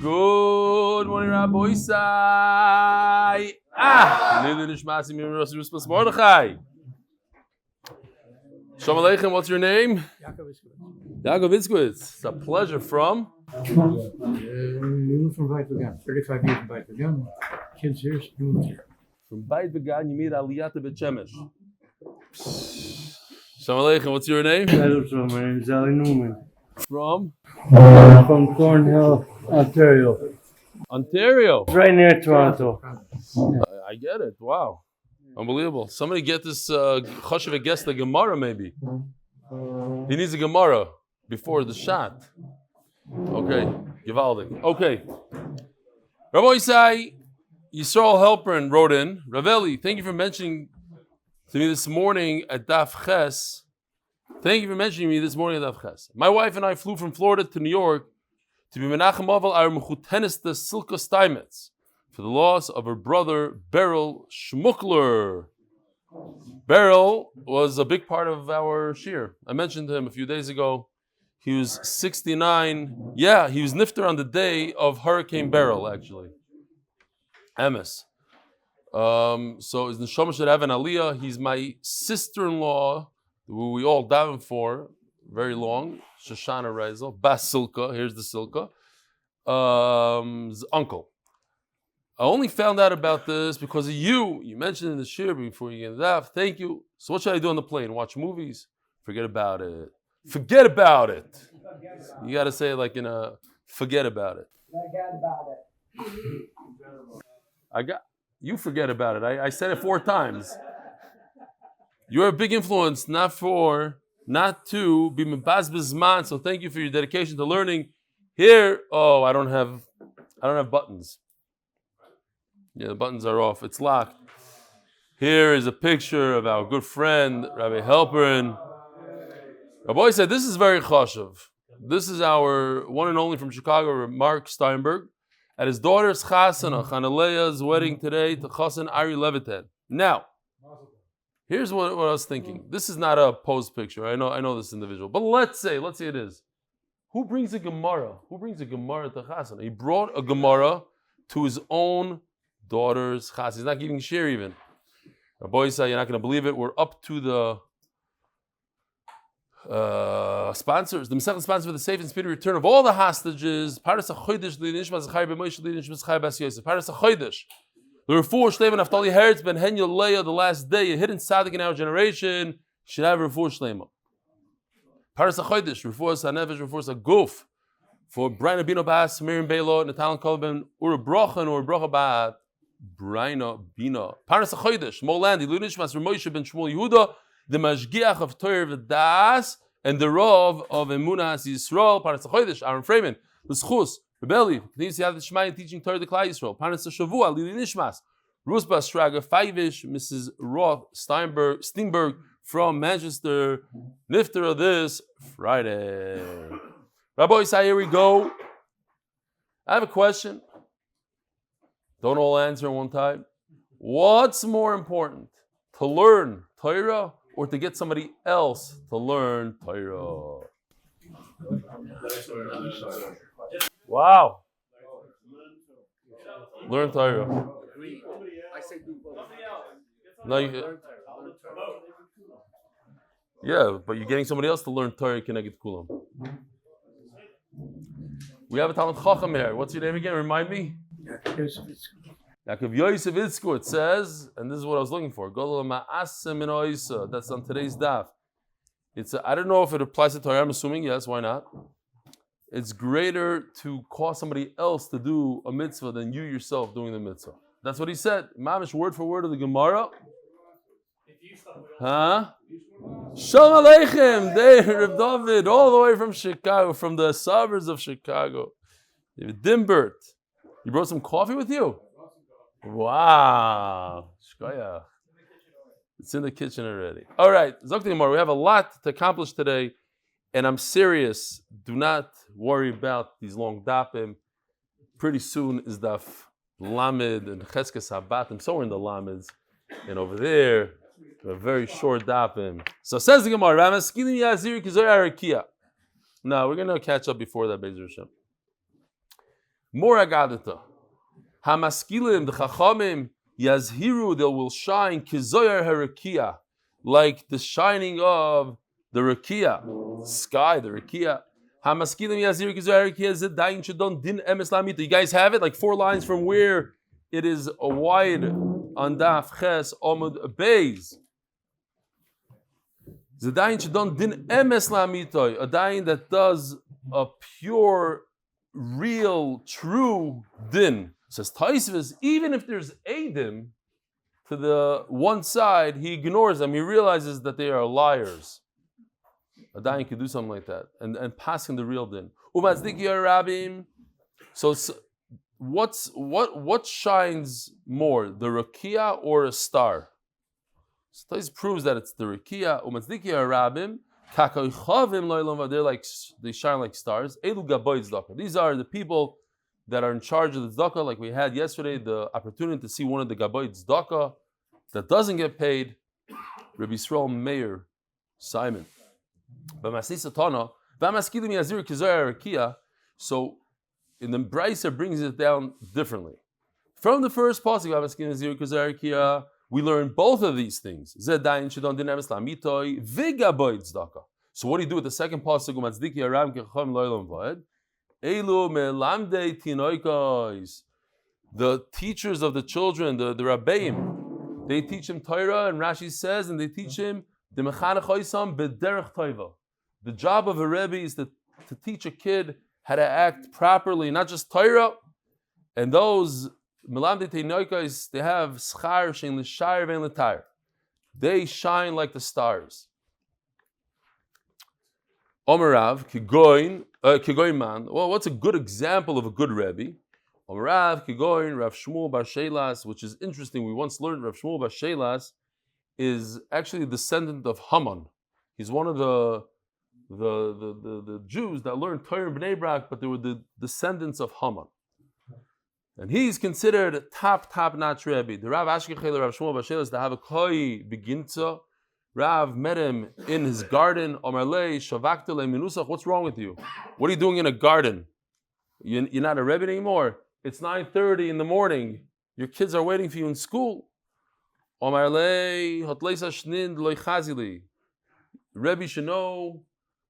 Good morning, Rabbi Isai. Liluy nishmas Miriam Ruspas Mordechai. Shalom Aleichem, what's your name? Yaakov Itzkowitz. It's a pleasure from? From Beit Began, 35 years from Beit Began. Kids here, students here. From Beit Began, you made Aliyah to Bet Shemesh. Shalom Aleichem, what's your name? My name is Eli Newman. From? From Cornhill, Ontario. Ontario. Right near Toronto. I get it. Wow. Unbelievable. Somebody get this Choshev guest the Gemara maybe. He needs a Gemara before the shot. Okay. Givaldik. Okay. Rabbi Isai, Yisrael Helpern wrote in, Raveli, thank you for mentioning to me this morning at Daf Ches. Thank you for mentioning me this morning at Daf Ches. My wife and I flew from Florida to New York to be Menachem Aval our Mechutenis the Silka Steinmetz for the loss of her brother Beryl Schmuckler. Beryl was a big part of our shir. I mentioned him a few days ago. He was 69. Yeah, he was nifter on the day of Hurricane Beryl, actually. Emes. So his neshama should have an aliyah. He's my sister-in-law, who we all daven for, very long. Shoshana Reisel, Bas Silka. Here's the Silka. His uncle. I only found out about this because of you. You mentioned in the shir before you get daf. Thank you. So what should I do on the plane? Watch movies? Forget about it. Forget about it. You got to say it like in a forget about it. You forget about it. I said it 4 times. You're a big influence, not to be mebazbez man. So thank you for your dedication to learning. Here, I don't have buttons. Yeah, the buttons are off. It's locked. Here is a picture of our good friend Rabbi Helperin. Rabbi said, "This is very chashuv. This is our one and only from Chicago, Mark Steinberg, at his daughter's chasana, Chanalea's wedding today to Chasan Ari Levitan." Now, here's what I was thinking. This is not a posed picture. I know this individual, but let's say it is. Who brings a Gemara? Who brings a Gemara to chasana? He brought a Gemara to his own daughter's chasana. He's not giving share even. Rabbi said, "You're not going to believe it. We're up to the." Sponsors, the Masechet sponsor for the safe and speedy return of all the hostages. Paras HaChodesh, nishmas Zechariah ben Moe nishmas Zechariah bas Yosef. Paras HaChodesh, Lirfua Shlema Neftali Hertz ben Leah, the last day, a hidden tzadik in our generation, should have Lirfua Shlema. Paras HaChodesh, Lirfua hanefesh, Lirfua Guf, for Breina Bina Bas, Miriam, Baila, Netanel, Kalev ben Bracha and Bracha Bat, Breina, Bina. Paras HaChodesh, Moe Landy, nishmas R Moshe ben Shmuel Yehuda, the Mashgiach of Torah V'das, and the Rav of Emunah Yisrael, Paras HaChodesh, Ahron Fraiman, L'schus, Rebelli, continues to have the Shema teaching Torah to Klal Yisrael, Paras HaShavua, Liluy nishmas, Rusba Straga, Feivish, Mrs. Roth Steinberg from Manchester, nifter this Friday. Rabbi Isai, here we go. I have a question. Don't all answer at one time. What's more important, to learn Torah or to get somebody else to learn Torah? Wow. Learn Torah. No, yeah, but you're getting somebody else to learn Torah, can I get kulam? We have a talent chacham here. What's your name again? Remind me. Yaakov Yosef Itzko, it says, and this is what I was looking for. That's on today's daf. I don't know if it applies to Torah. I'm assuming yes. Why not? It's greater to cause somebody else to do a mitzvah than you yourself doing the mitzvah. That's what he said. Mamish, word for word of the Gemara. Huh? Shalom Aleichem, Reb David, all the way from Chicago, from the suburbs of Chicago. David Dimbert. You brought some coffee with you? Wow. Shkoyach. It's in the kitchen already. All right. Zok Gemara. We have a lot to accomplish today, and I'm serious. Do not worry about these long dapim. Pretty soon is daf Lamed and Cheskes Habatim. So we're in the Lameds. And over there, a very short dapim. So says the Gemara, now we're going to catch up before that, Bezer Hashem. More agadata. Hamaskilim, the chachamim, yazhiru, they will shine, kizoyer harakia, like the shining of the rakia, sky, the rakia. Hamaskilim yazhiru kizoyer harakia zedayin shadon din emes lamita. You guys have it? Like 4 lines from where it is a wide on Daf Ches Amud Beis. Zedayin shadon din emes lamita, a dayin that does a pure, real, true din. Says Taisvis, even if there's Eidim to the one side, he ignores them. He realizes that they are liars. A dayan could do something like that and passing the real din. So what shines more, the rakia or a star? So Taisvis proves that it's the rakia. They shine like stars. These are the people that are in charge of the tzedakah, like we had yesterday, the opportunity to see one of the gaboy tzedakah that doesn't get paid, Rabbi Yisrael Meir Simon. So in the Breina brings it down differently. From the first pasuk, we learn both of these things. So what do you do with the second pasuk? The teachers of the children, the Rabbeim, they teach him torah, and Rashi says, and they teach him the job of a Rebbe is to teach a kid how to act properly, not just torah. And those melamdei tinoikos, they have schar shein l'shayr vein l'tayr. They shine like the stars. Omarav, Kigoin man. Well, what's a good example of a good Rebbe? Omarav, Kigoin, Rav Shmuel Bar Shelas, which is interesting. We once learned Rav Shmuel Bar Shelas is actually a descendant of Haman. He's one of the Jews that learned Torah in Bnei Brak, but they were the descendants of Haman. And he's considered a top-notch Rebbe. The Rav Ashkechel Rav Shmuel Bar Shelas, the Havakoi Beginza. Rav met him in his garden. What's wrong with you? What are you doing in a garden? You're not a Rebbe anymore. It's 9:30 in the morning. Your kids are waiting for you in school. Rebbe should know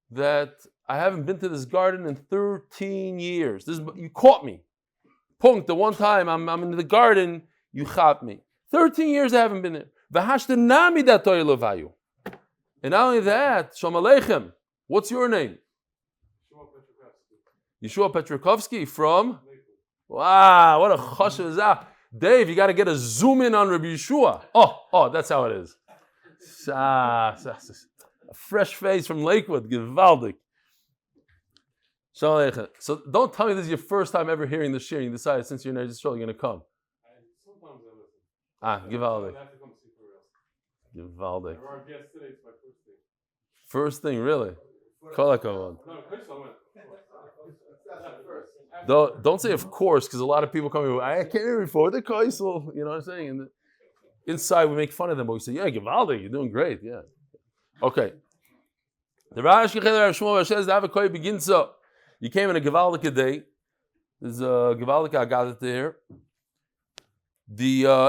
that I haven't been to this garden in 13 years. You caught me. Punkt. The one time I'm in the garden, you caught me. 13 years I haven't been there. And not only that, Shalom Aleichem. What's your name? Yeshua Petrikovsky from? Wow, what a chashav is that. Dave, you got to get a zoom in on Rabbi Yeshua. Oh, that's how it is. A fresh face from Lakewood, gewaldig. Shalom Aleichem. So don't tell me this is your first time ever hearing the shir. You decided since you're in Israel, you're going to come. Sometimes I listen. Gewaldig. I have to come see for real. Gewaldig. Our guest today, it's my first thing. First thing, really? Kol hakavod. Don't say of course, because a lot of people come here, I can't even afford the kaisel. You know what I'm saying? And inside we make fun of them, but we say, yeah, gewaldig, you're doing great, yeah. Okay. The Rav Shmuel says the Havakoi begins up. You came in a gewaldige day. There's a gewaldige agadah there.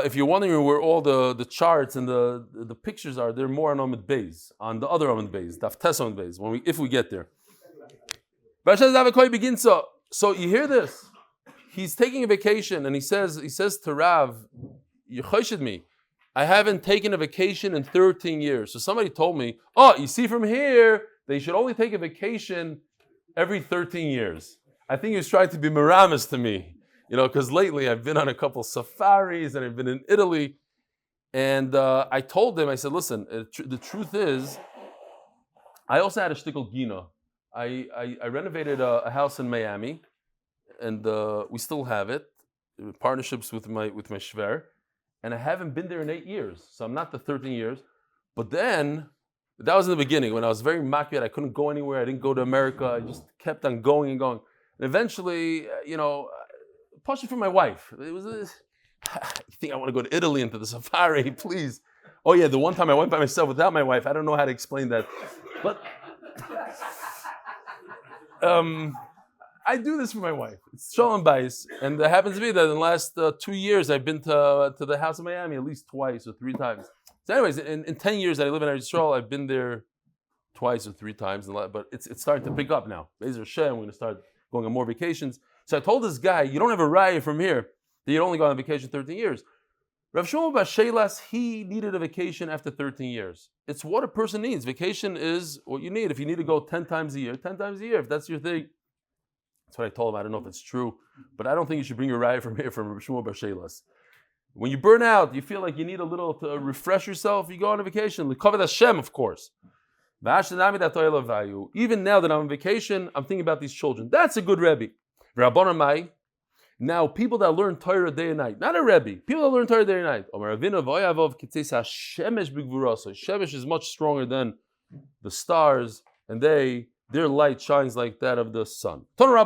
If you're wondering where all the charts and the pictures are, they're more on Amud Beis, on the other Amud Beis, Daf Tes Amud Beis, if we get there. So you hear this. He's taking a vacation and he says to Rav, you choshed me. I haven't taken a vacation in 13 years. So somebody told me, you see from here, they should only take a vacation every 13 years. I think he was trying to be miramis to me. Because lately I've been on a couple safaris and I've been in Italy. And I told him, I said, listen, the truth is, I also had a shtickle gina. I renovated a house in Miami, and we still have it, partnerships with my shver, and I haven't been there in 8 years. So I'm not the 13 years. But then, that was in the beginning, when I was very makir, I couldn't go anywhere, I didn't go to America, I just kept on going and going. And eventually, partially for my wife. It was you think I want to go to Italy into the safari, please. Oh yeah, the one time I went by myself without my wife, I don't know how to explain that. But I do this for my wife. It's Shalom Beis, and it happens to be that in the last 2 years I've been to the house in Miami at least twice or 3 times. So, anyways, in 10 years that I live in Israel, I've been there twice or 3 times, but it's starting to pick up now. Be'ezer Hashem, we're going to start going on more vacations. So I told this guy, you don't have a raya from here that you only go on vacation 13 years. Rav Shmuel Bar Shelas, he needed a vacation after 13 years. It's what a person needs. Vacation is what you need. If you need to go 10 times a year, 10 times a year, if that's your thing. That's what I told him. I don't know if it's true, but I don't think you should bring your raya from here from Rav Shmuel Bar Shelas. When you burn out, you feel like you need a little to refresh yourself, you go on a vacation. L'kavod Hashem, of course. Even now that I'm on vacation, I'm thinking about these children. That's a good Rebbe. Now, people that learn Torah day and night, not a Rebbe, people that learn Torah day and night. Shemesh is much stronger than the stars, and their light shines like that of the sun. You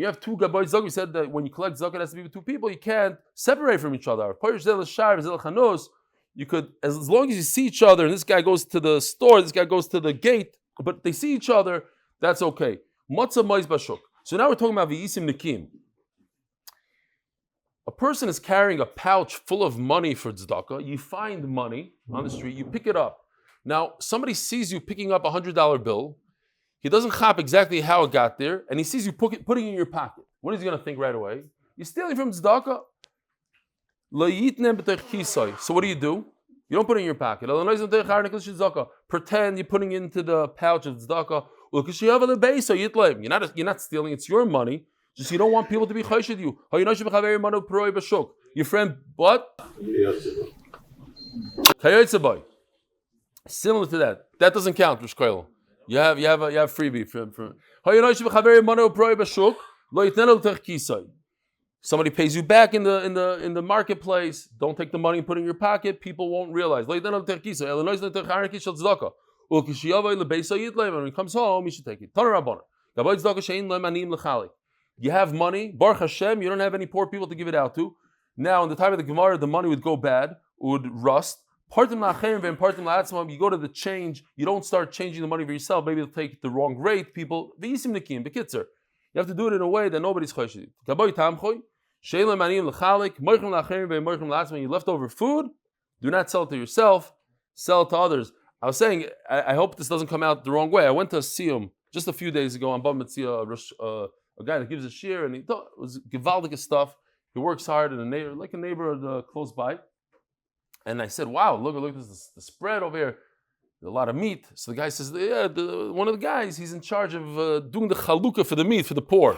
have 2 gabayt tzedakah. We said that when you collect tzedakah, it has to be with 2 people. You can't separate from each other. You could, as long as you see each other, and this guy goes to the store, this guy goes to the gate, but they see each other, that's okay. Matzah mois bashuk. So now we're talking about v'isim nikim. A person is carrying a pouch full of money for tzedakah. You find money on the street, you pick it up. Now, somebody sees you picking up a $100 bill. He doesn't chop exactly how it got there, and he sees you putting it in your pocket. What is he going to think right away? You're stealing from tzedakah. So what do? You don't put it in your pocket. Pretend you're putting it into the pouch of tzedakah. You're not stealing, it's your money. Just you don't want people to be choshed you. Your friend, what? Similar to that. That doesn't count, Rosh Koil. You have freebie from somebody pays you back in the marketplace. Don't take the money and put it in your pocket. People won't realize. When he comes home, he should take it. You have money, Baruch Hashem, you don't have any poor people to give it out to. Now, in the time of the Gemara, the money would go bad, would rust. You go to the change, you don't start changing the money for yourself. Maybe they'll take the wrong rate. People, you have to do it in a way that nobody's choshed. When you leftover food, do not sell it to yourself, sell it to others. I was saying, I hope this doesn't come out the wrong way. I went to a siyum just a few days ago on Bava Basra, a guy that gives a shir, and he thought it was gewaldige stuff. He works hard, and a neighbor close by. And I said, wow, look, this is the spread over here. A lot of meat. So the guy says, yeah, one of the guys, he's in charge of doing the chalukah for the meat, for the poor.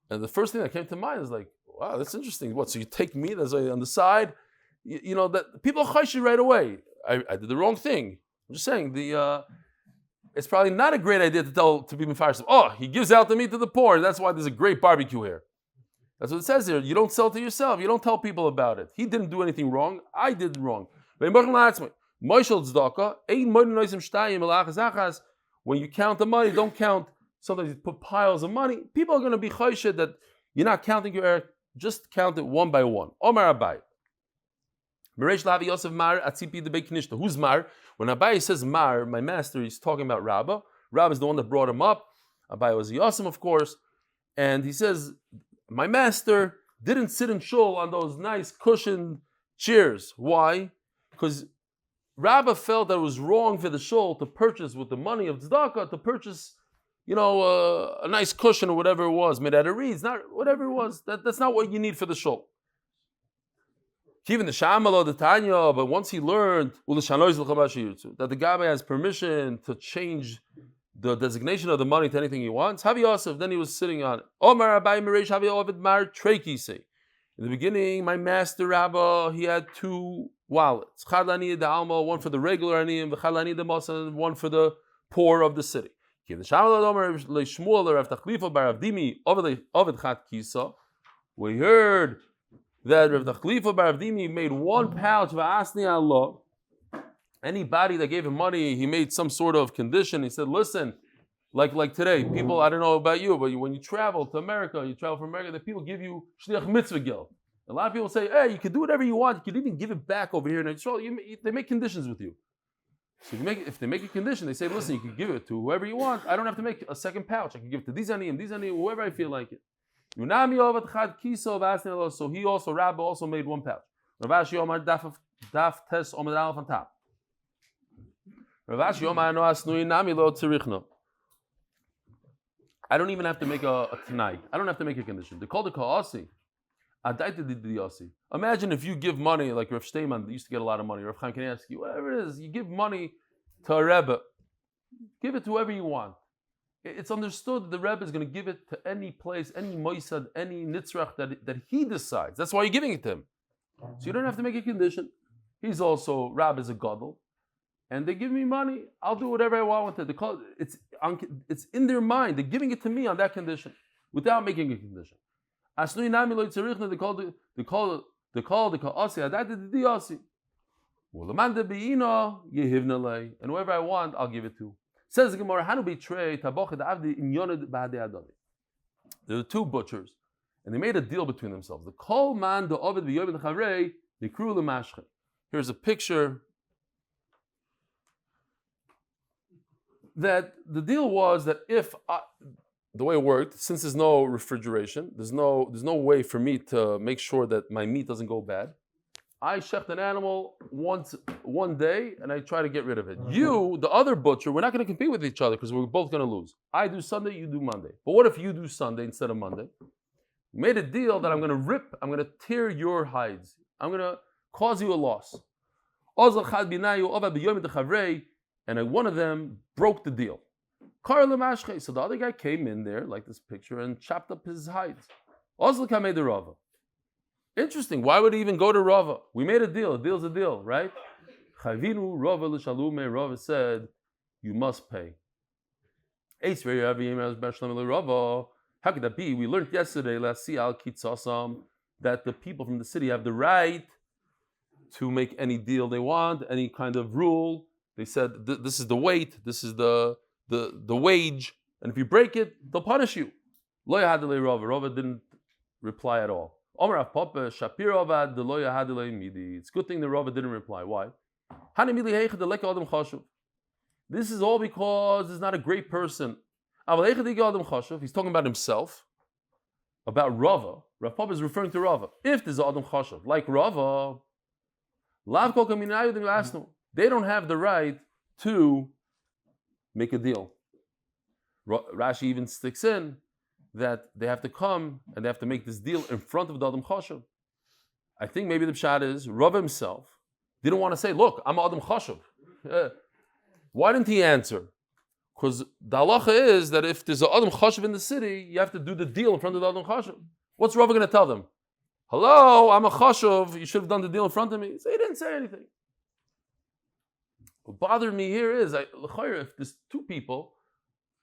And the first thing that came to mind is like, wow, that's interesting. What, so you take meat as on the side? You know, that people are chayshi right away. I did the wrong thing. I'm just saying, it's probably not a great idea to be mefarshim. Oh, he gives out the meat to the poor. That's why there's a great barbecue here. That's what it says here. You don't sell to yourself. You don't tell people about it. He didn't do anything wrong. I did wrong. When you count the money, don't count. Sometimes you put piles of money. People are going to be choshed that you're not counting your error. Just count it one by one. Omar Abai. Who's Mar? When Abai says Mar, my master, he's talking about Rabbah. Rabbah is the one that brought him up. Abai was Yosef, of course. And he says, my master didn't sit in shul on those nice cushioned chairs. Why? Because Rabbah felt that it was wrong for the shul to purchase with the money of tzedakah, to purchase, a nice cushion or whatever it was, made out of reeds, not whatever it was. That's not what you need for the shul. Even the Shamalo, the Tanya, but once he learned that the Gabbai has permission to change the designation of the money to anything he wants, Havi Yosef, then he was sitting on Omar Abai Meresh Havi Ovid Mar Treikise. In the beginning, my master Rabbah, he had 2 wallets. Chad l'aniyah d'alma, one for the regular aniyim, v'chad l'aniyah d'mosa, and one for the poor of the city. We heard that Rav Nachlifa bar Avdimi made 1 pouch v'asni Allah. Anybody that gave him money, he made some sort of condition. He said, listen, like today, people, I don't know about you, but when you travel to America, the people give you shliach mitzvah gil. A lot of people say, hey, you can do whatever you want. You can even give it back over here in Israel. They make conditions with you. So if they make a condition, they say, listen, you can give it to whoever you want. I don't have to make a second pouch. I can give it to these aniyim, whoever I feel like it. So he also, Rabbi also made one pouch. Rav Ashi Omar Daf Tes Amud Aleph on top. Rav Ashi Omar No Asnui Nami Lo Tzirichno. I don't even have to make a tonight. I don't have to make a condition. They call the ka'asi. Imagine if you give money, like Rav Steinman used to get a lot of money, Rav Chaim Kanievsky, whatever it is, you give money to a Rebbe. Give it to whoever you want. It's understood that the Rebbe is going to give it to any place, any moisad, any nitzrach that he decides. That's why you're giving it to him. So you don't have to make a condition. He's also, Rab is a gadol. And they give me money, I'll do whatever I want with it. It's in their mind. They're giving it to me on that condition, without making a condition. They call the ka'asi. And whoever I want, I'll give it to. Says the Gemara, Hanu betray tabochet avdi in yoned ba'adei adami. There were two butchers, and they made a deal between themselves. The kol man do ovid v'yovid chavei nikru l'mashche. Here's a picture that the deal was that if the way it worked, since there's no refrigeration, there's no way for me to make sure that my meat doesn't go bad. I shecht an animal one day and I try to get rid of it. You, the other butcher, we're not going to compete with each other because we're both going to lose. I do Sunday, you do Monday. But what if you do Sunday instead of Monday? We made a deal that I'm going to tear your hides. I'm going to cause you a loss. And one of them broke the deal. So the other guy came in there, like this picture, and chopped up his hides. Interesting. Why would he even go to Rava? We made a deal. A deal's a deal, right? Rava said, you must pay. How could that be? We learned yesterday, that the people from the city have the right to make any deal they want, any kind of rule. They said, this is the weight, this is the wage, and if you break it, they'll punish you. Rava didn't reply at all. It's a good thing the Rava didn't reply. Why? This is all because he's not a great person. He's talking about himself, about Rava. Rav Papa is referring to Rava. If there's Adam Chashav, like Rava, they don't have the right to make a deal. Rashi even sticks in that they have to come and they have to make this deal in front of the Adam Chashav. I think maybe the pshat is Rav himself didn't want to say, look, I'm Adam Chashav. Why didn't he answer? Because the halacha is that if there's an Adam Chashav in the city, you have to do the deal in front of the Adam Chashav. What's Rav going to tell them? Hello, I'm a Chashav, you should have done the deal in front of me. So he didn't say anything. What bothered me here is, if there's two people,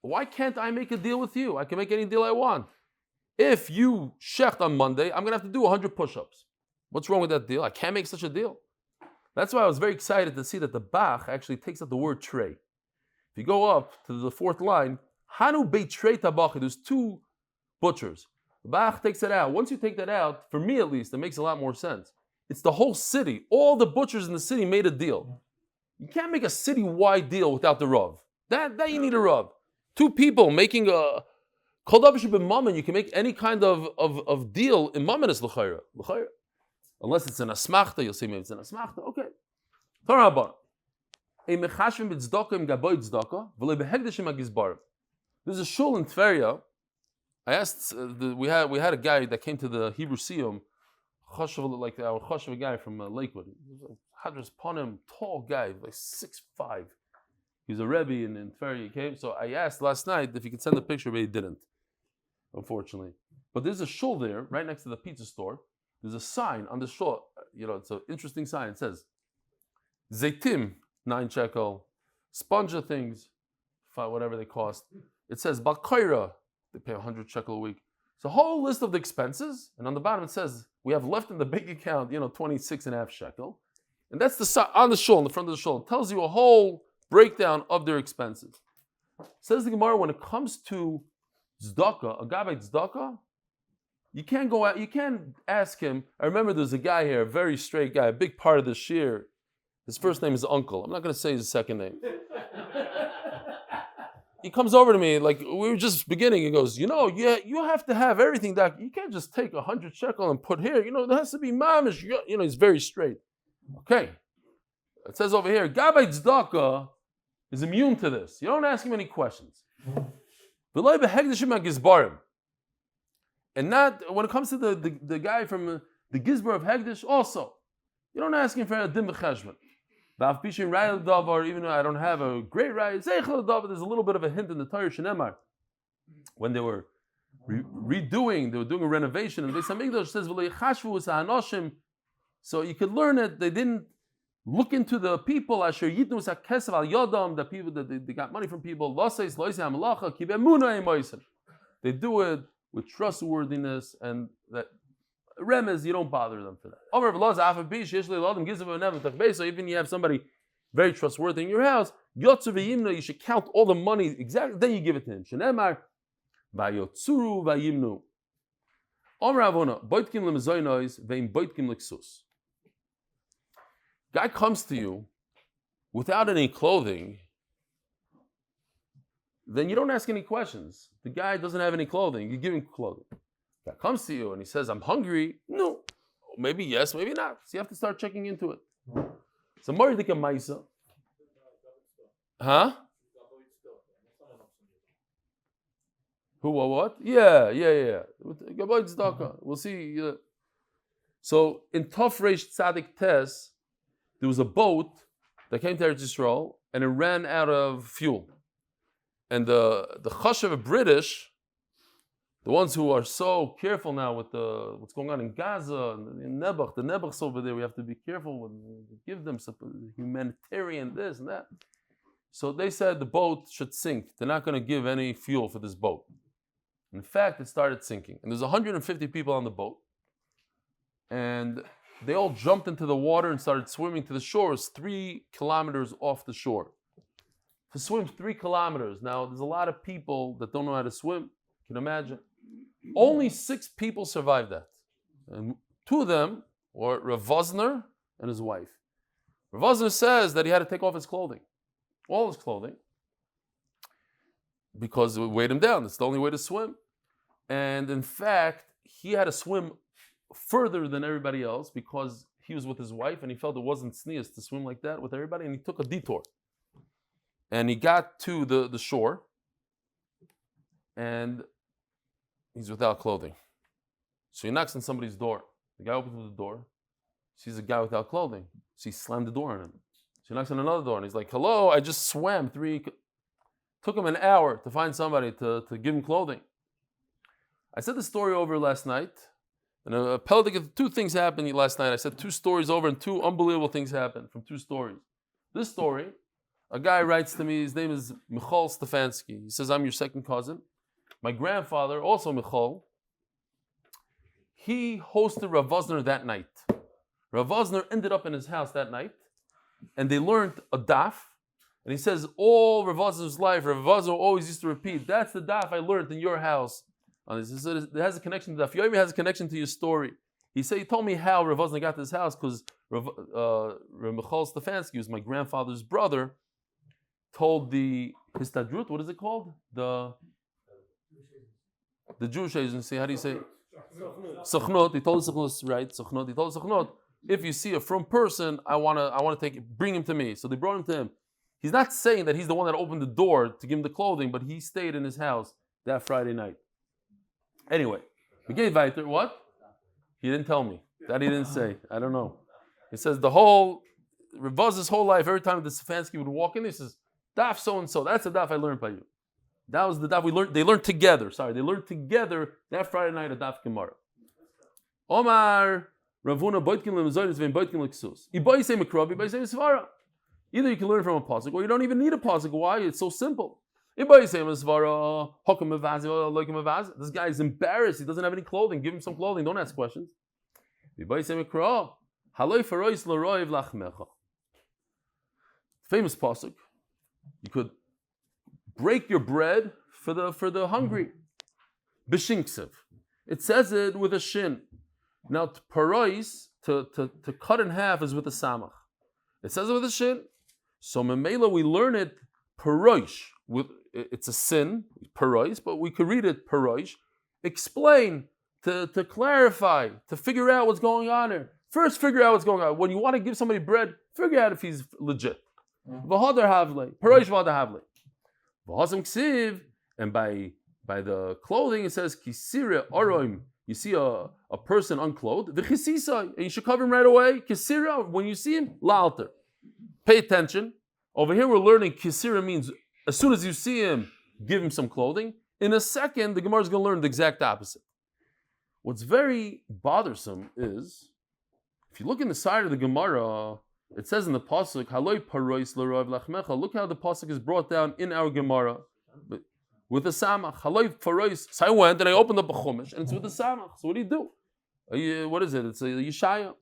why can't I make a deal with you? I can make any deal I want. If you shecht on Monday, I'm going to have to do 100 push-ups. What's wrong with that deal? I can't make such a deal. That's why I was very excited to see that the Bach actually takes out the word tray. If you go up to the fourth line, Hanu beit trei tabach, there's two butchers. The Bach takes it out. Once you take that out, for me at least, it makes a lot more sense. It's the whole city. All the butchers in the city made a deal. You can't make a city-wide deal without the Rav. That you need a Rav. Two people making a Kol davar sheb'mammon, you can make any kind of deal in mammon is l'chayra. Unless it's an asmachta, you'll say maybe it's an asmachta. Okay. Torah haba. There's a shul in Tveria. I asked, we had a guy that came to the Hebrew Siyum, like our chashuv guy from Lakewood. He was a Hadras Panim, tall guy, like 6'5". He's a Rebbe in Tveria. He came. So I asked last night if he could send a picture, but he didn't, unfortunately. But there's a shul there, right next to the pizza store. There's a sign on the shul. It's an interesting sign. It says, Zaitim, 9 shekel, sponge things, whatever they cost. It says, Balkaira, they pay 100 shekel a week. It's a whole list of the expenses, and on the bottom it says, we have left in the bank account, 26.5 shekel. And that's the sign on the shul, in the front of the shul. It tells you a whole breakdown of their expenses. Says the Gemara, when it comes to tzedakah, a guy by tzedakah, you can't go out, you can't ask him. I remember there's a guy here, a very straight guy, a big part of the shir. His first name is Uncle. I'm not going to say his second name. He comes over to me, like we were just beginning. He goes, you have to have everything. That you can't just take 100 shekel and put here. There has to be mamish. He's very straight. Okay. It says over here, Gabay Tzedakah is immune to this. You don't ask him any questions. And not when it comes to the guy from the Gizbar of Hegdish also. You don't ask him for a dim b'cheshbon. Even though I don't have a great raya, there's a little bit of a hint in the Torah Shenemar. When they were doing a renovation, and the Beis Hamikdash says, so you could learn it, they didn't look into the people, the people that they got money from people. They do it with trustworthiness, and that remez, you don't bother them for that. So even you have somebody very trustworthy in your house, you should count all the money exactly, then you give it to him. Shenemar vayotzuru vayimnu. Guy comes to you without any clothing, then you don't ask any questions. The guy doesn't have any clothing, you give him clothing. Guy comes to you and he says, I'm hungry. No. Maybe yes, maybe not. So you have to start checking into it. So Maridika Maisa. Huh? Who, what? Yeah. We'll see. So in Tov Reish Tzadik Tes, there was a boat that came to Eretz Yisrael and it ran out of fuel. And the Chashav British, the ones who are so careful now with what's going on in Gaza and in Nebuch, the Nebuchs over there, we have to be careful with, give them some humanitarian this and that. So they said the boat should sink. They're not going to give any fuel for this boat. In fact, it started sinking. And there's 150 people on the boat. And they all jumped into the water and started swimming to the shore. It's 3 kilometers off the shore. To swim 3 kilometers. Now, there's a lot of people that don't know how to swim. You can imagine. Only 6 people survived that. And 2 of them were Rav Vosner and his wife. Rav Vosner says that he had to take off his clothing. All his clothing. Because it would weigh him down. It's the only way to swim. And in fact, he had to swim further than everybody else because he was with his wife and he felt it wasn't sneeze to swim like that with everybody, and he took a detour. And he got to the shore and he's without clothing. So he knocks on somebody's door. The guy opens the door, sees a guy without clothing. So he slammed the door on him. So he knocks on another door and he's like, hello, I just swam 3. Took him an hour to find somebody to give him clothing. I said the story over last night. And 2 things happened last night. I said 2 stories over and 2 unbelievable things happened from 2 stories. This story, a guy writes to me, his name is Michal Stefansky. He says, I'm your second cousin. My grandfather, also Michal, he hosted Rav Vosner that night. Rav Vosner ended up in his house that night, and they learned a daf. And he says, all Rav Vosner's life, Rav Vosner always used to repeat, that's the daf I learned in your house. It has a connection to Daf Yomi, has a connection to your story. He told me how Rav Vosner got to his house because Rav Michal Stefansky, who's my grandfather's brother, told the Histadrut, what is it called? The Jewish agency, how do you say? Sochnot. He told the Sochnot, right? Sochnot. He told the Sochnot, if you see a from person, I want to bring him to me. So they brought him to him. He's not saying that he's the one that opened the door to give him the clothing, but he stayed in his house that Friday night. Anyway, we gave weiter. What? He didn't tell me. That he didn't say. I don't know. He says the whole Rav Vosner's whole life, every time the Stefansky would walk in, he says, daf so and so. That's the daf I learned by you. That was the daf we learned. They learned together. They learned together that Friday night at daf Gemara. Omar Ravuna boitkin lemzonis vein boitkin leksus. Ibai say mikrobi, ibai say svara. Either you can learn from a pasuk, or you don't even need a pasuk. Why? It's so simple. This guy is embarrassed. He doesn't have any clothing. Give him some clothing. Don't ask questions. Famous pasuk. You could break your bread for the hungry. Bishinksev. It says it with a shin. Now, parois, to cut in half is with a samach. It says it with a shin. So memela we learn it paroish. It's a sin, paroish, but we could read it paroish. Explain, to clarify, to figure out what's going on here. First, figure out what's going on. When you want to give somebody bread, figure out if he's legit. V'hadar havle, paroish v'hadar havle. V'hasam ksiv, and by the clothing it says kisira aroim. You see a person unclothed, v'chisisa, and you should cover him right away. Kisira, when you see him, la'alter. Pay attention. Over here we're learning kisira means as soon as you see him, give him some clothing. In a second, the Gemara is going to learn the exact opposite. What's very bothersome is, if you look in the side of the Gemara, it says in the pasuk, "Haloi parois l'roav lachmecha." Look how the pasuk is brought down in our Gemara with the samach. Haloi parois. So I went and I opened up a chumash, and it's with the samach. So what do? What is it? It's a Yeshaya.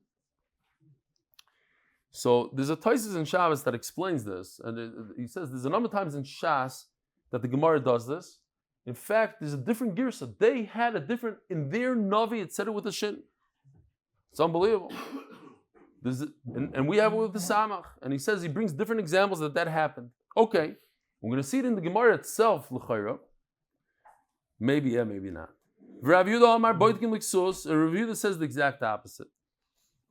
So there's a Taisus in Shabbos that explains this, and he says there's a number of times in Shas that the Gemara does this. In fact, there's a different girsa. They had a different, in their Navi, it said it with a shin. It's unbelievable. And we have it with the Samach. And he says, he brings different examples that happened. Okay, we're going to see it in the Gemara itself, l'chayra. Maybe, yeah, maybe not. Rav Yehuda Amar Boitkin Liksus, a Rav Yehuda says the exact opposite.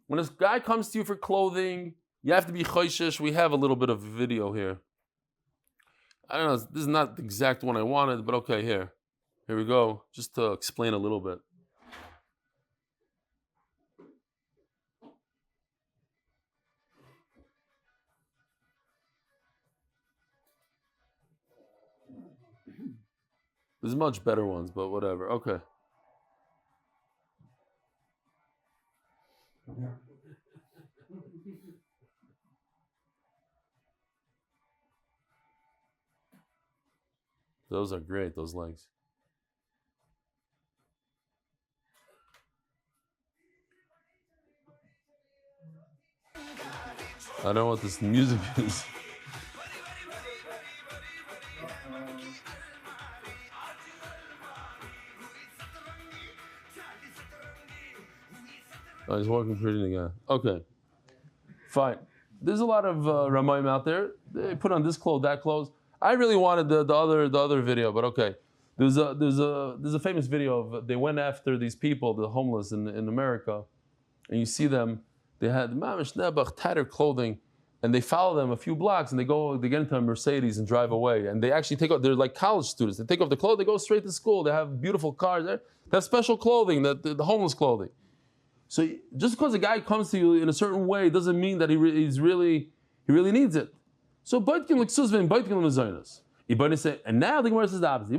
When this guy comes to you for clothing, you have to be choishish. We have a little bit of video here. I don't know, this is not the exact one I wanted, but okay, here we go, just to explain a little bit. There's much better ones, but whatever, okay. Those are great, those legs. I don't know what this music is. Oh, he's walking pretty again. Okay, fine. There's a lot of Ramayim out there. They put on this clothes, that clothes. I really wanted the other video, but okay. There's a famous video of they went after these people, the homeless in America, and you see them. They had mamish nebach tattered clothing, and they follow them a few blocks, and they get into a Mercedes and drive away. And they actually take off. They're like college students. They take off the clothes. They go straight to school. They have beautiful cars. They have special clothing, the homeless clothing. So just because a guy comes to you in a certain way doesn't mean that he really needs it. So Baitkin Liksuzvin, Baitkin Limazonas. And now the Gemara says the opposite.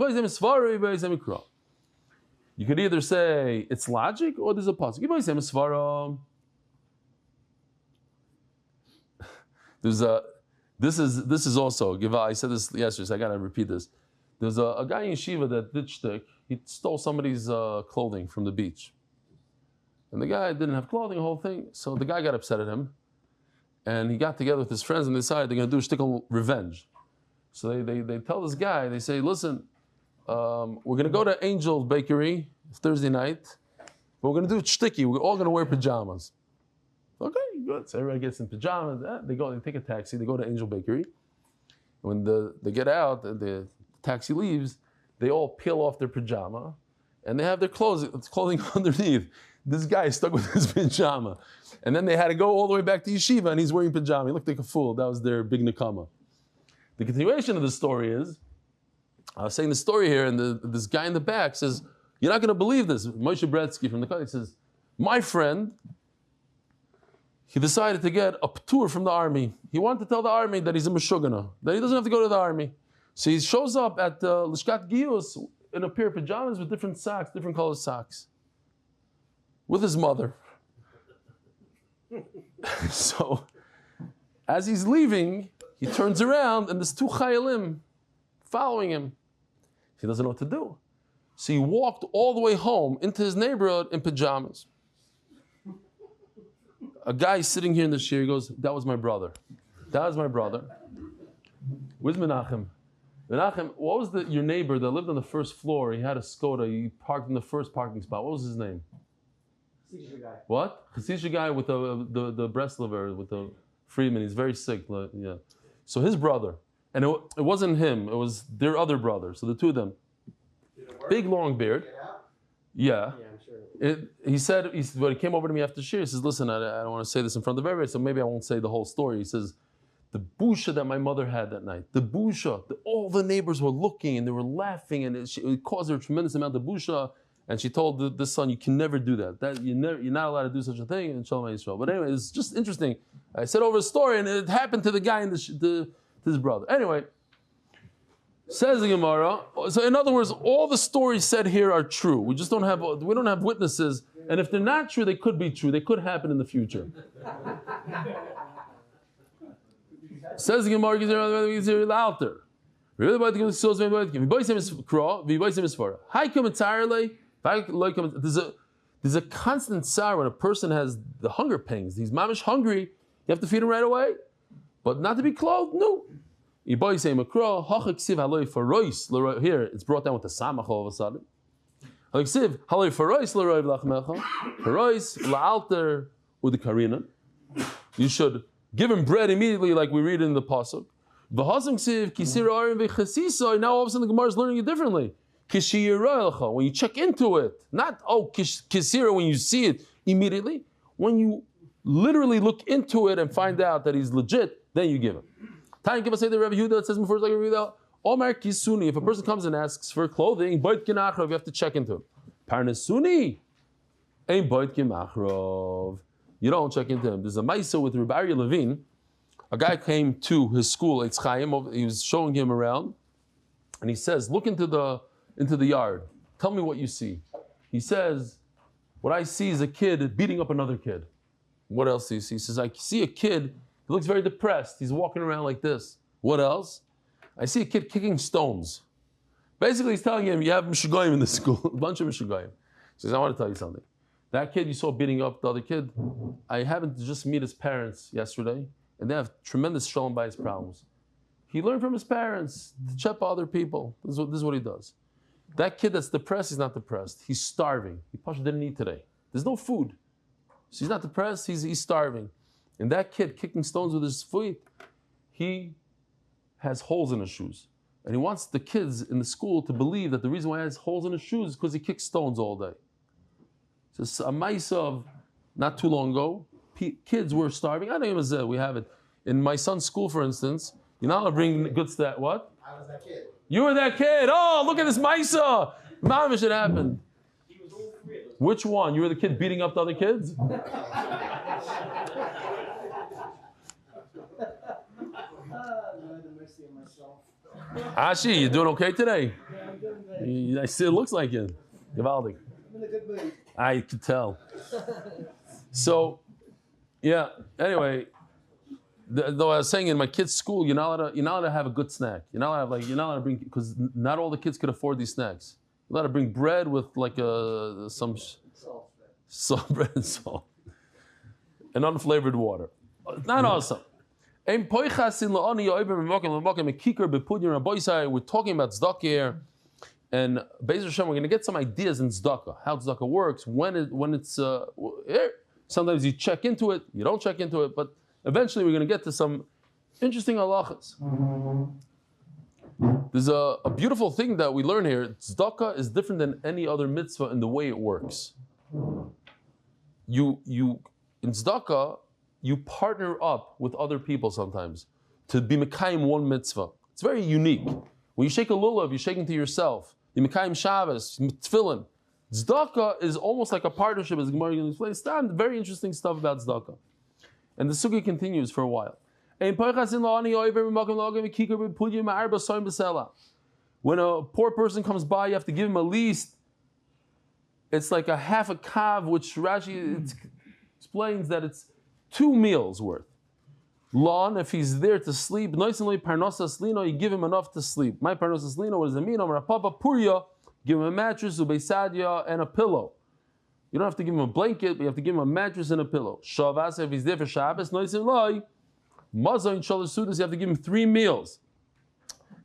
You could either say it's logic or there's a pasuk. This is also I said this yesterday, so I gotta repeat this. There's a guy in yeshiva that did shtick. He stole somebody's clothing from the beach. And the guy didn't have clothing, the whole thing. So the guy got upset at him. And he got together with his friends and decided they're going to do a shtickle revenge. So they tell this guy, they say, listen, we're going to go to Angel Bakery Thursday night, but we're going to do it shticky. We're all going to wear pajamas. Okay, good. So everybody gets in pajamas. They take a taxi, they go to Angel Bakery. When they get out, the taxi leaves, they all peel off their pajama, and they have their clothing underneath. This guy is stuck with his pajama. And then they had to go all the way back to yeshiva, and he's wearing pajama. He looked like a fool. That was their big nakama. The continuation of the story is, I was saying the story here, and this guy in the back says, you're not going to believe this. Moshe Bretsky from the Kalev says, my friend, he decided to get a tour from the army. He wanted to tell the army that he's a Meshugana, that he doesn't have to go to the army. So he shows up at Lishkat Giyus in a pair of pajamas with different socks, different colored socks, with his mother. So, as he's leaving, he turns around and there's two chayalim following him. He doesn't know what to do. So he walked all the way home into his neighborhood in pajamas. A guy sitting here in the shir, he goes, that was my brother. That was my brother. Where's Menachem? Menachem, what was your neighbor that lived on the first floor? He had a Skoda. He parked in the first parking spot. What was his name? Chassidische guy. What? Chassidische guy with the breast liver, with the Fraiman. He's very sick. Yeah. So his brother, and it wasn't him. It was their other brother. So the two of them, big long beard. Yeah. He said, when he came over to me after shir, he says, listen, I don't want to say this in front of everybody, so maybe I won't say the whole story. He says, the busha that my mother had that night, the busha, all the neighbors were looking and they were laughing, and it caused her a tremendous amount of busha. And she told this son, you can never do that. You're not allowed to do such a thing in Shalom Yisrael. But anyway, it's just interesting. I said over a story, and it happened to the guy and to his brother. Anyway, says the Gemara. So in other words, all the stories said here are true. We don't have witnesses, and if they're not true, they could be true. They could happen in the future. Says the Gemara, louder. There's a constant sorrow when a person has the hunger pangs. He's mamish hungry. You have to feed him right away, but not to be clothed. No. Here it's brought down with the samach all of a sudden. You should give him bread immediately, like we read in the pasuk. Now all of a sudden the Gemara is learning it differently. When you check into it, not kisira when you see it immediately. When you literally look into it and find out that he's legit, then you give him. Time give us say the Rabbi Yehuda, it says before like Yehuda, Omar Kisuni, if a person comes and asks for clothing, Beit Kinachrov, you have to check into him. Parnasuni, ain't Beit Kinachrov. You don't check into him. There's a Maisa with Rabbi Ari Levine. A guy came to his school, Eitz Chaim, he was showing him around, and he says, look into the yard. Tell me what you see. He says, what I see is a kid beating up another kid. What else do you see? He says, I see a kid, he looks very depressed. He's walking around like this. What else? I see a kid kicking stones. Basically, he's telling him, you have Mishugoyim in the school, a bunch of Mishugoyim. He says, I want to tell you something. That kid you saw beating up the other kid, I happened to just meet his parents yesterday, and they have tremendous shalom bayis problems. He learned from his parents to check other people. This is what he does. That kid that's depressed, he's not depressed. He's starving. He probably didn't eat today. There's no food. So he's not depressed, he's starving. And that kid kicking stones with his feet, he has holes in his shoes. And he wants the kids in the school to believe that the reason why he has holes in his shoes is because he kicks stones all day. So it's a maisa of not too long ago, kids were starving. I don't even say we have it. In my son's school, for instance, you're not allowed to bring goods to that. What? I was that kid. You were that kid. Oh, look at this maisa. Mamish, it happened. He was all three of those. Which one? You were the kid beating up the other kids? Ashi, you doing okay today? Yeah, I'm doing great. I see it looks like it. Givaldi. I'm in a good mood. I could tell. So, yeah. Anyway, though I was saying in my kids' school, you're not allowed to have a good snack. You're not allowed to bring, because not all the kids could afford these snacks. You're allowed to bring bread with like some salt, bread and salt, and unflavored water. Not awesome. We're talking about tzedakah here, and Be'ez Hashem, we're going to get some ideas in tzedakah, how tzedakah works, when it's sometimes you check into it, you don't check into it, but eventually we're going to get to some interesting halachas. There's a beautiful thing that we learn here. Tzedakah is different than any other mitzvah in the way it works. You in tzedakah, you partner up with other people sometimes to be mekayim one mitzvah. It's very unique. When you shake a lulav, you're shaking to yourself. You mekayim Shabbos, tefillin. Tzedakah is almost like a partnership, as the Gemara is going to explain. Very interesting stuff about tzedakah. And the sugi continues for a while. When a poor person comes by, you have to give him at least, it's like a half a kav, which Rashi explains that it's 2 meals worth. Lon, if he's there to sleep, you give him enough to sleep. My parnosa slino, what does it mean? Papa Purya, give him a mattress, ubeisadya, and a pillow. You don't have to give him a blanket, but you have to give him a mattress and a pillow. Shavas, if he's there for Shabbos, noisim Maza in Shalosh Sudas, you have to give him 3 meals.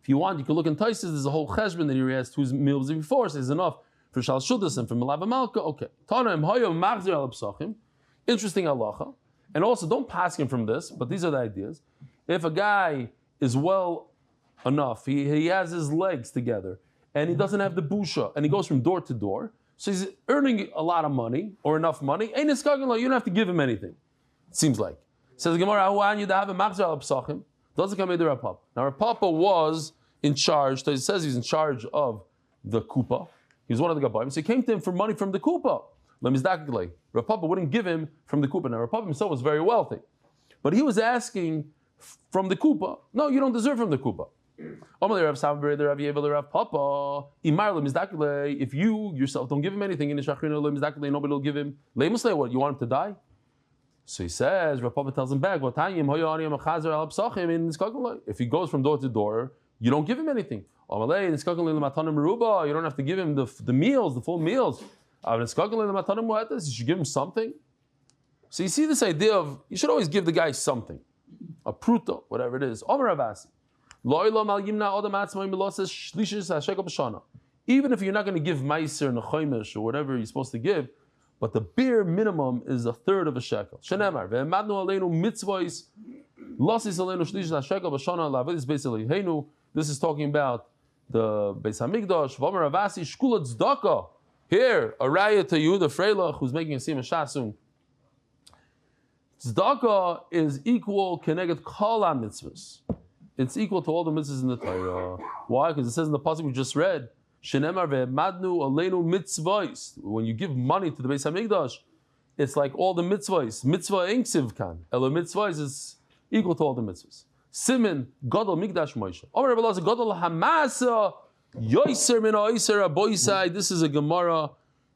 If you want, you can look in Taisis, there's a whole cheshbon that he has 2 meals before, so there's enough for Shalosh Sudas and for Melava Malka. Okay. Interesting halacha. And also, don't pass him from this, but these are the ideas. If a guy is well enough, he has his legs together, and he doesn't have the busha, and he goes from door to door, so he's earning a lot of money, or enough money, you don't have to give him anything, it seems like. Says the Gemara, doesn't come into Rav Papa. Now Rav Papa was in charge, so he says he's in charge of the kupa. He was one of the Gabayim, so he came to him for money from the kupa. Rav Papa wouldn't give him from the kupa. Now Rav Papa himself was very wealthy, but he was asking from the kupa. No, you don't deserve from the kupa. If you yourself don't give him anything, nobody will give him. What, you want him to die? So he says, Rav Papa tells him back, if he goes from door to door, you don't give him anything. You don't have to give him the meals, the full meals. You should give him something. So you see this idea of, you should always give the guy something. A pruto, whatever it is. Even if you're not going to give meiser and chomesh or whatever you're supposed to give, but the bare minimum is 1/3 of a shekel. Shenemar, ve'emadnu aleinu mitzvos, losis aleinu shlish shekel b'shana la'avodis beis Eloheinu. This is talking about the Beis Hamikdash. V'omer Avasi shkula tzedakah. Here, a raya to you, the freilach who's making a siyum shasun. Tzedakah is equal keneged kol mitzvahs. It's equal to all the mitzvahs in the Torah. Why? Because it says in the pasuk we just read, Shenemar ve'emadnu aleinu mitzvos. When you give money to the Beis Hamikdash, it's like all the mitzvahs. Mitzvah inksiv kan. Elo mitzvahs is equal to all the mitzvahs. Simin gadol mikdash Moshe. Omer Rabbi gadol hamasa yoiser min oiser aboisai. This is a Gemara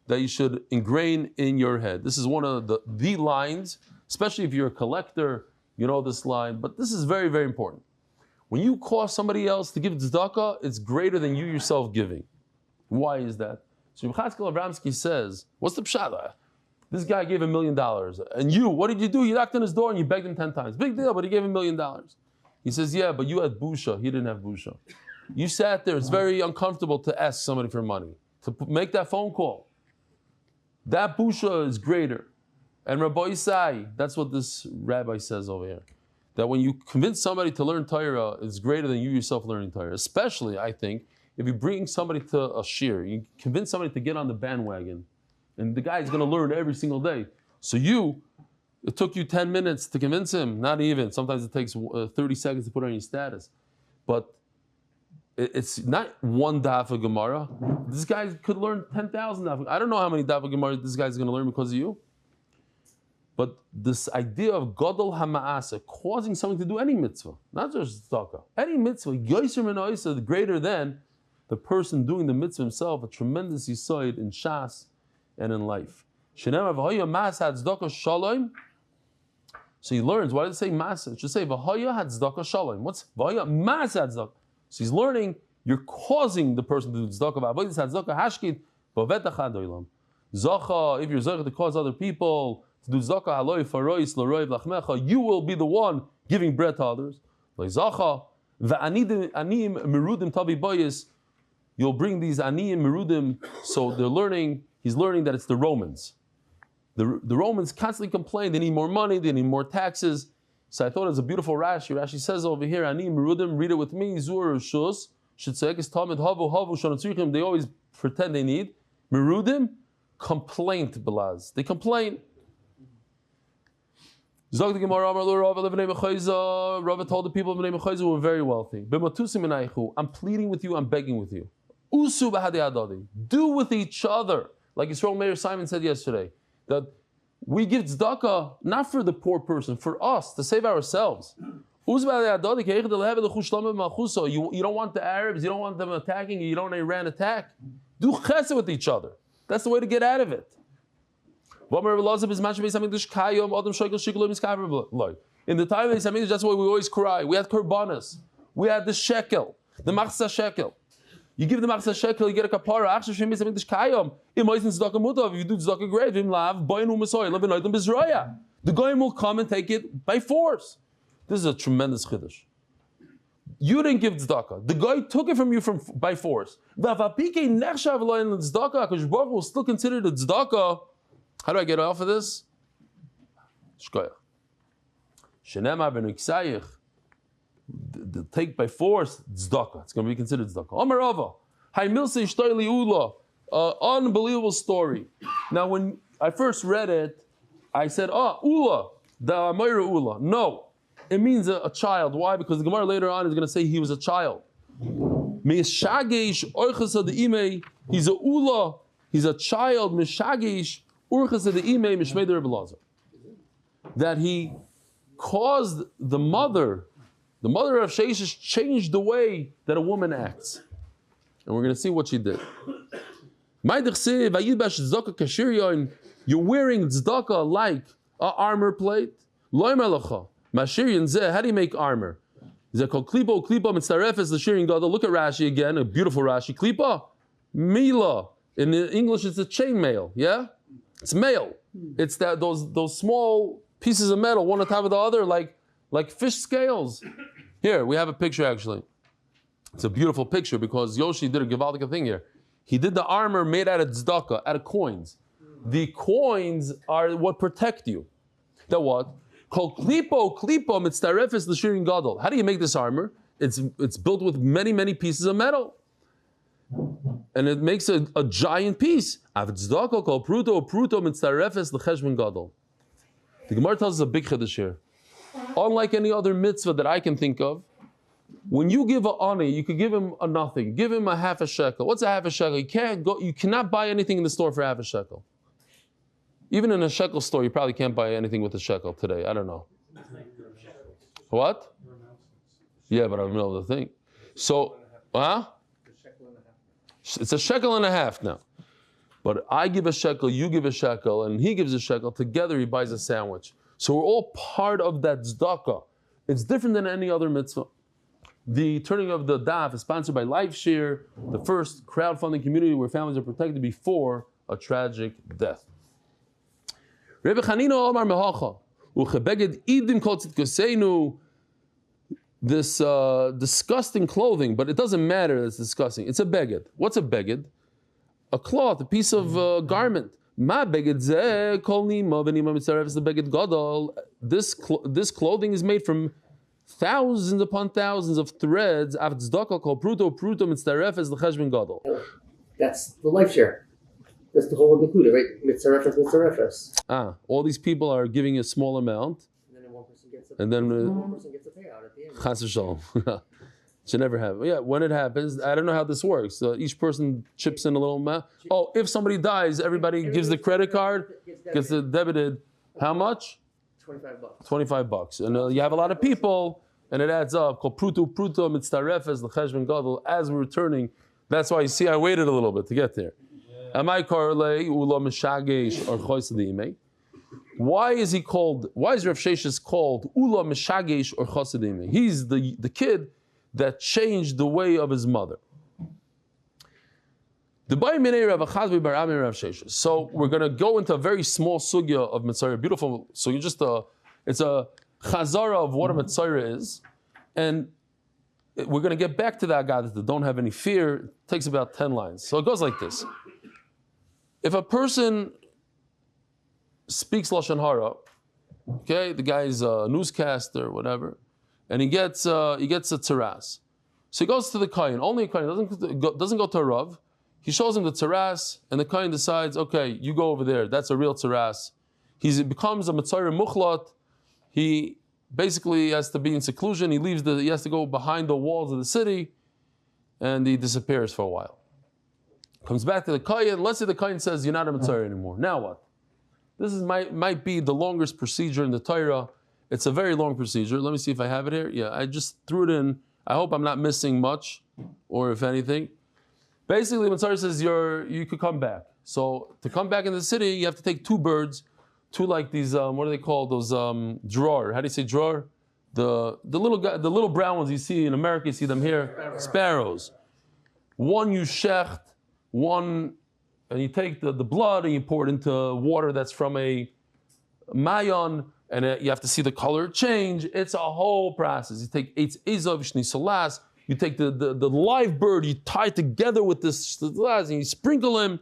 that you should ingrain in your head. This is one of the lines, especially if you're a collector, you know this line. But this is very, very important. When you cause somebody else to give tzedakah, it's greater than you yourself giving. Why is that? So Yechazkel Abramsky says, what's the pshat? This guy gave $1 million. And you, what did you do? You knocked on his door and you begged him 10 times. Big deal, but he gave $1 million. He says, yeah, but you had busha. He didn't have busha. You sat there. It's very uncomfortable to ask somebody for money, to make that phone call. That busha is greater. And Rabbi Isai, that's what this rabbi says over here. That when you convince somebody to learn Torah, it's greater than you yourself learning Torah. Especially, I think, if you bring somebody to a shir, you convince somebody to get on the bandwagon, and the guy's going to learn every single day. So it took you 10 minutes to convince him, not even. Sometimes it takes 30 seconds to put on your status. But it's not one daf of Gemara. This guy could learn 10,000 daf. I don't know how many daf of Gemara this guy's going to learn because of you. But this idea of gadol hama'asa, causing someone to do any mitzvah, not just tzedakah, any mitzvah, yoiser min oiser, greater than the person doing the mitzvah himself, a tremendous yisoid in shas and in life. So he learns, why did it say masa? It should say v'hoya hadzdaka shalom. What's v'hoya masa hadzdaka? So he's learning, you're causing the person to do tzedakah. V'avodas hadzdaka hashkid b'vetach hadoilam. Zacha, if you're zacha to cause other people to do tzedakah haloi farois l'roi v'lachmecha, you will be the one giving bread to others. Zacha v'aniim merudim tavi boyis. You'll bring these aniyim merudim. So he's learning that it's the Romans. The Romans constantly complain, they need more money, they need more taxes. So I thought it was a beautiful Rashi. Rashi says over here, aniyim merudim, read it with me, zur shus, shetzekes tamid havu shanatzrichim, they always pretend they need. Merudim, complaint belaz. They complain. Zog the Gemara, Rava told the people of Bnei Mechayza who were very wealthy, I'm pleading with you, I'm begging with you. Usu do with each other. Like Yisrael Mayor Simon said yesterday, that we give tzedakah not for the poor person, for us, to save ourselves. You don't want the Arabs, you don't want them attacking you, you don't want Iran attack. Do chesed with each other. That's the way to get out of it. In the time of the that's why we always cry. We had korbanos. We had the shekel, the machzah shekel. You give the machzah shekel, you get a kapara. If you do tzedakah, great. The goyim will come and take it by force. This is a tremendous chiddush. You didn't give tzedakah. The guy took it from you by force. Tzedakah will still consider the tzedakah. How do I get off of this? Shkoyach. Shenema ben Iksayich, the take by force, tzedakah. It's going to be considered tzedakah. Amar Rava, Hay Milsei Shtoili Ula, unbelievable story. Now, when I first read it, I said, Ula, the Amayra Ula. No, it means a child. Why? Because the Gemara later on is going to say he was a child. Mishagesh Orchasa de Ime, he's a Ula, he's a child, Mishagesh Orchasa de Ime, Mishmei de Rebbe Lazar. That he caused the mother of Sheshes changed the way that a woman acts. And we're going to see what she did. You're wearing tzedakah like an armor plate. How do you make armor? Look at Rashi again, a beautiful Rashi. Klipa, mila. In English, it's a chainmail. Yeah, it's mail. It's that those small pieces of metal, one on top of the other, like fish scales. Here we have a picture. Actually, it's a beautiful picture because Yoshi did a gewaldige thing here. He did the armor made out of tzedakah, out of coins. The coins are what protect you. That what? Called klipo mitzarefes l'shirin gadol. How do you make this armor? It's built with many pieces of metal, and it makes a giant piece. Av tzedakah called pruto mitzarefes l'cheshbon gadol. The Gemara tells us a big chiddush here. Unlike any other mitzvah that I can think of, when you give an ani, you could give him a nothing. Give him a half a shekel. What's a half a shekel? You cannot buy anything in the store for half a shekel. Even in a shekel store, you probably can't buy anything with a shekel today. I don't know. What? Yeah, but I don't know the thing. So, it's a shekel and a half now. But I give a shekel, you give a shekel, and he gives a shekel. Together, he buys a sandwich. So we're all part of that tzedakah. It's different than any other mitzvah. The turning of the daf is sponsored by LifeShare, the first crowdfunding community where families are protected before a tragic death. Rebbe Chanina Omar Mehacha, Uchebeged Idim Kol Tzidkoseinu, this disgusting clothing, but it doesn't matter, it's disgusting. It's a beged. What's a beged? A cloth, a piece of garment. Ma beged zeh kol nima v'nima mitzaref is the beged gadol. This clothing is made from thousands upon thousands of threads. Av tzedakah kol pruto mitzaref is the cheshbon gadol. That's the life share. That's the whole Nakuda, right? Mitzarefes. All these people are giving a small amount. And then one person gets a payout at the end. Chas v'shalom. Should never happen. Yeah, when it happens, I don't know how this works. Each person chips in a little amount. Oh, if somebody dies, everybody gives the credit card, gets it debited. How much? $25. And you have a lot of people, and it adds up. Called pruto mitzarefes l'cheshbon gadol. As we're returning, that's why you see I waited a little bit to get there. Why is Rav Sheshes called Ula Meshagesh or Chosidime? He's the kid that changed the way of his mother. So we're going to go into a very small sugya of Mitzvah, beautiful sugya, it's a chazara of what a Mitzvah is, and we're going to get back to that guy that don't have any fear. It takes about 10 lines. So it goes like this. If a person speaks Lashon Hara, okay, the guy's a newscaster, whatever, and he gets a tzaras. So he goes to the kohen. Only a kohen doesn't go to a rav. He shows him the tzaras, and the kohen decides, okay, you go over there. That's a real tzaras. He becomes a mitzayir muchlat. He basically has to be in seclusion. He has to go behind the walls of the city, and he disappears for a while. Comes back to the kohen. Let's say the kohen says, you're not a mitzayir anymore. Now what? This might be the longest procedure in the Torah. It's a very long procedure. Let me see if I have it here. Yeah, I just threw it in. I hope I'm not missing much, or if anything. Basically, Mitzvah says you could come back. So to come back in the city, you have to take two birds, two like these. What do they call those? Drawer. How do you say drawer? The little brown ones you see in America. You see them here. Sparrows. One you shecht, one. And you take the blood and you pour it into water that's from a mayon, and you have to see the color change. It's a whole process. You take eitz ezov shni salas. You take the live bird, you tie it together with this salas, and you sprinkle him.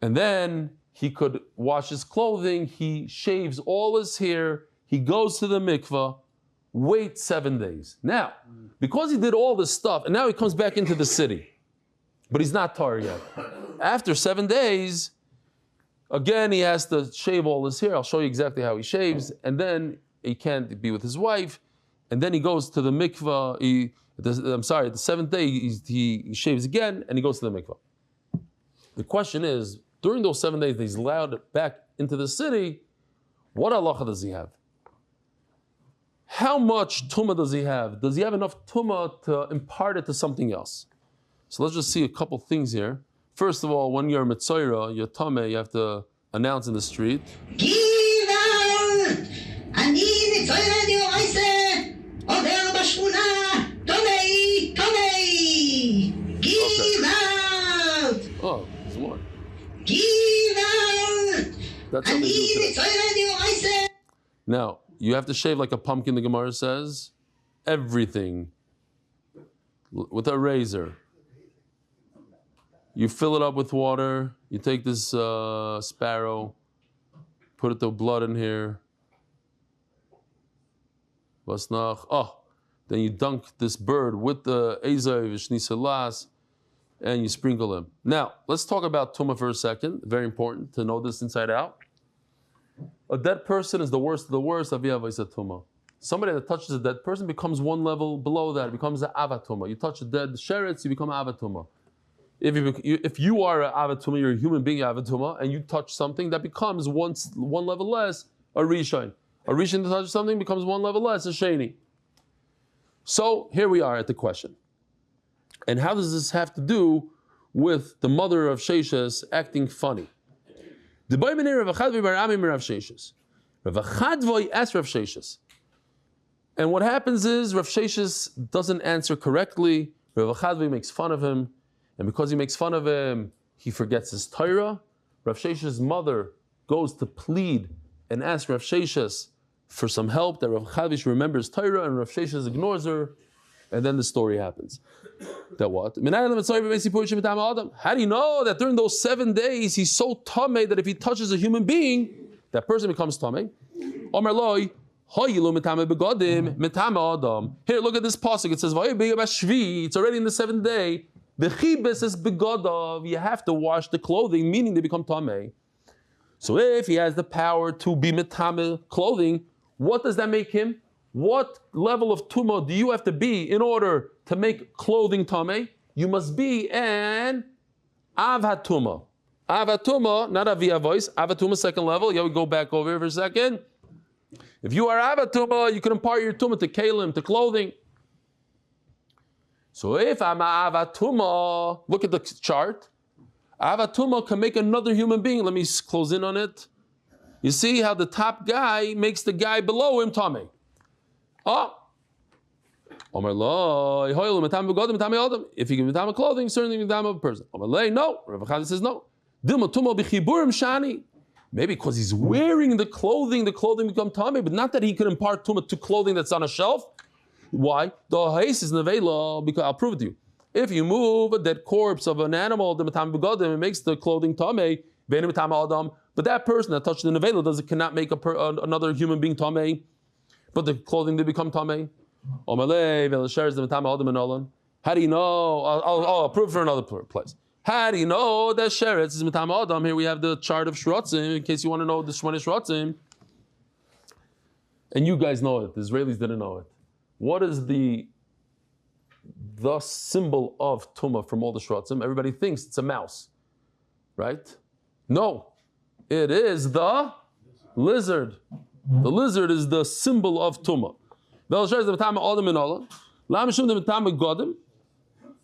And then he could wash his clothing, he shaves all his hair, he goes to the mikveh, wait 7 days. Now, because he did all this stuff, and now he comes back into the city, but he's not tar yet. After 7 days, again, he has to shave all his hair. I'll show you exactly how he shaves, and then he can't be with his wife, and then he goes to the mikveh. The 7th day, he shaves again, and he goes to the mikveh. The question is, during those 7 days that he's allowed back into the city, what halacha does he have? How much tumah does he have? Does he have enough tumah to impart it to something else? So let's just see a couple things here. First of all, when you're mitzayra, you're tameh, you have to announce in the street. Oh, there's more. That's how they do it today. Now, you have to shave like a pumpkin, the Gemara says. Everything. With a razor. You fill it up with water. You take this sparrow, put the blood in here. Then you dunk this bird with the ezay v'shnisalas, and you sprinkle him. Now, let's talk about tumah for a second. Very important to know this inside out. A dead person is the worst of the worst. Tumah. Somebody that touches a dead person becomes one level below that. It becomes an avatuma. You touch a dead sheretz, you become avatuma. If you are an avatuma, you're a human being avatuma, and you touch something that becomes one level less, a rishon. A rishon to touch something becomes one level less, a sheni. So here we are at the question. And how does this have to do with the mother of Sheshes acting funny? The boy Rav Chadvoi asks Rav Sheshes. And what happens is Rav Sheshes doesn't answer correctly. Rav Chadvoi makes fun of him. And because he makes fun of him, he forgets his torah. Rav Sheshes' mother goes to plead and ask Rav Sheshes for some help, that Rav Chadvoi remembers torah, and Rav Sheshes ignores her. And then the story happens. That what? How do you know that during those 7 days he's so tameh that if he touches a human being, that person becomes tameh? Here, look at this pasuk. It says, it's already in the 7th day. You have to wash the clothing, meaning they become tameh. So if he has the power to be metameh clothing, what does that make him? What level of tumah do you have to be in order to make clothing tameh? You must be an avatuma. Avatuma, not avia voice. Avatuma, second level. Yeah, we go back over here for a second. If you are avatuma, you can impart your tumah to kalim, to clothing. So if I'm avatuma, look at the chart. Avatuma can make another human being. Let me close in on it. You see how the top guy makes the guy below him tameh. If you give him clothing, certainly give him a person. No. Rav Chadvoi says no. Maybe because he's wearing the clothing becomes tameh, but not that he could impart tumah to clothing that's on a shelf. Why? The haze is nevela, because I'll prove it to you. If you move a dead corpse of an animal, it makes the clothing tameh, but that person that touched the nevela cannot make another human being tameh. But the clothing did become tameh. How do you know? I'll prove for another place. How do you know that sheretz is mitam adam? Here we have the chart of shrotzim, in case you want to know the shmone shrotzim. And you guys know it. The Israelis didn't know it. What is the symbol of tumah from all the shrotzim? Everybody thinks it's a mouse, right? No, it is the lizard. The lizard is the symbol of tumah.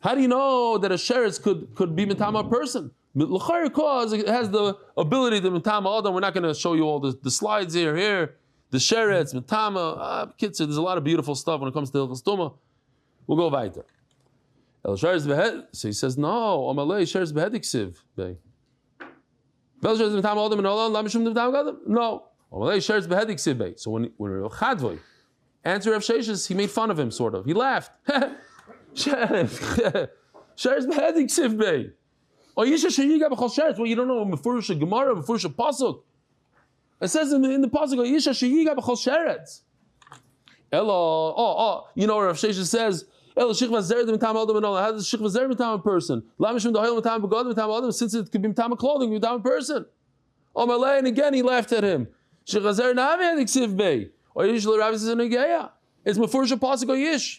How do you know that a sheretz could be mitama a person? Because it has the ability to mitama adam. We're not going to show you all the slides here. The sheretz, mitama, kids, there's a lot of beautiful stuff when it comes to hilchos tumah. We'll go weiter. So he says, no, Amalei sheretz behedik siv. No. So when Rav Chadvoi answered Rav Sheshes, he made fun of him, sort of. He laughed. Well, you don't know Mefurish Gemara, Mefurish Pasuk. It says in the Pasuk, Yisha Sheyiga B'chol Sheretz. Elo, you know what Rav Sheshes says? Elo Shikva Zer Mitam Adam and all. How does Shikva Zer Mitam a person? Lamishim Dahil Mitam Begad Mitam Adam, since it could be Mitam clothing, Mitam a person. Malay, and again he laughed at him. Shikva Zer Navi Adiksiv Bey. Or Yish L'Rav says in Negeya. It's Mefurish Pasuk or Yish.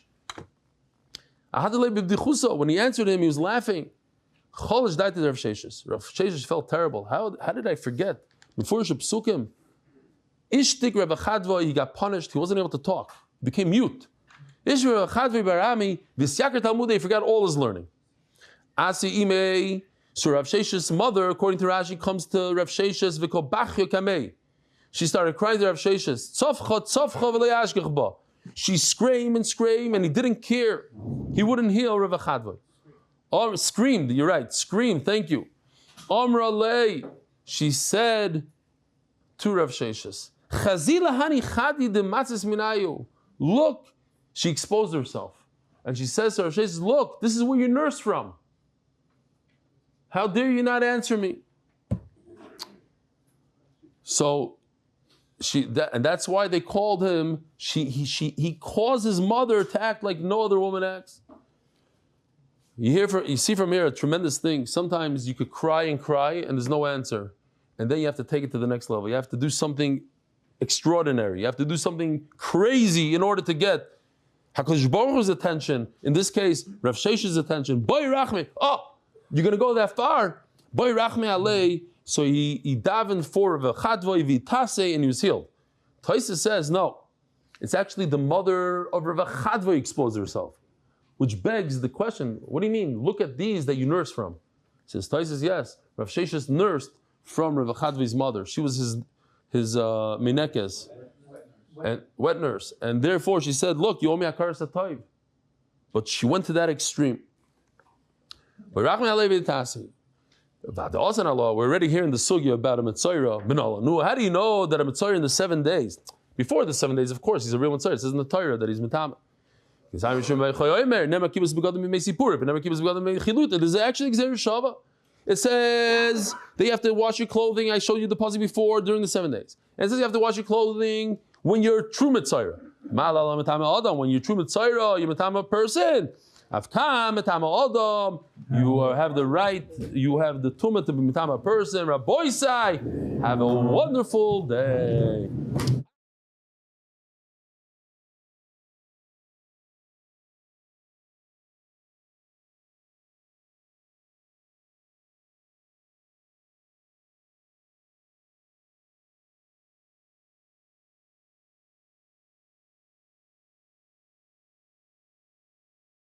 Ahadalei B'Bdichusa, when he answered him, he was laughing. Cholish died to Rav Sheshes. Rav Sheshes felt terrible. How did I forget? Before Psukim, Ishtik Rav Chadva, he got punished. He wasn't able to talk. He became mute. Ish Rav Chadva Barami, Visyakar Talmud, he forgot all his learning. Asi Imei, so Rav Shesh's mother, according to Rashi, comes to Rav Sheshes, V'ko Bachyo Kamei. She started crying to Rav Sheshes. Tzofcha, tzofcha v'leyashgich ba. She screamed, and he didn't care. He wouldn't heal Rav Chadva. Oh, screamed, you're right, screamed, thank you. Amra lei. She said to Rav Sheshes, look, she exposed herself. And she says to Rav Sheshes, look, this is where you nursed from. How dare you not answer me? So, and that's why they called him, he caused his mother to act like no other woman acts. You see from here a tremendous thing. Sometimes you could cry and there's no answer. And then you have to take it to the next level. You have to do something extraordinary. You have to do something crazy in order to get HaKadosh Baruch Hu's attention. In this case, Rav Shesh's attention. Boy Rachme. Oh, you're going to go that far? Boy Rachme alei. So he davened for Rav Chadva Vitase and he was healed. Taisa says no. It's actually the mother of Rav Chadva exposed herself. Which begs the question, what do you mean? Look at these that you nursed from. Says Taisa says yes. Rav Sheshes nursed from Rav Chadva's mother. She was his minekes, and wet nurse. And therefore she said, look, you owe me a karas atayv. But she went to that extreme. We're already hearing the sugya about a Mitzayra. How do you know that a Mitzayra in the 7 days? Before the 7 days, of course, he's a real Mitzayra. It says in the Torah that he's Mitama. There's actually Gzeir Shava. It says that you have to wash your clothing. I showed you the puzzle before during the 7 days. And it says you have to wash your clothing when you're true Mitzayra. When you're true Mitzayra, you're Mitama person. You have the right, you have the tumah to be Mitama person. Rabbi Sai, have a wonderful day.